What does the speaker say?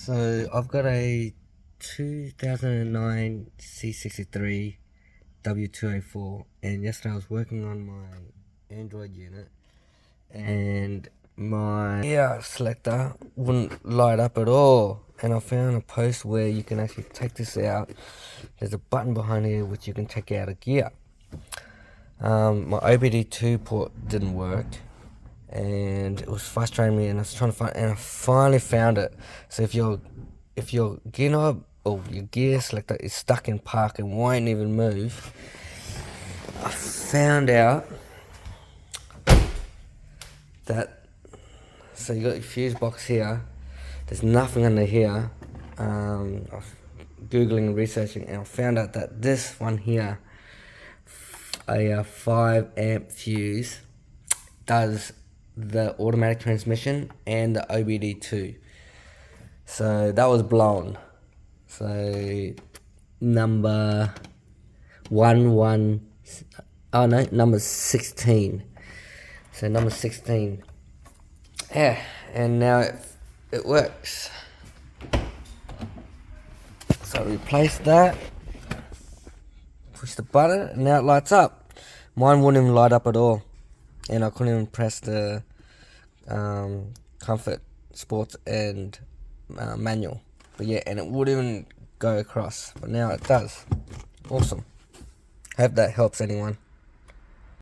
So I've got a 2009 c63 w204, and yesterday I was working on my Android unit, and my selector wouldn't light up at all. And I found a post where you can actually take this out. There's a button behind here which you can take out of gear. My OBD2 port didn't work, and it was frustrating me, and I was trying to find, and I finally found it. So if your gear knob or your gear selector is stuck in park and won't even move, I found out that, so you got your fuse box here, there's nothing under here. I was googling and researching, and I found out that this one here, a 5 amp fuse, does the automatic transmission and the OBD2. So that was blown. So number 16. So number 16. Yeah, and now it works. So I replaced that, push the button, and now it lights up. Mine wouldn't even light up at all, and I couldn't even press the comfort, sports, and manual. But yeah, and it wouldn't even go across, but now it does. Awesome. Hope that helps anyone.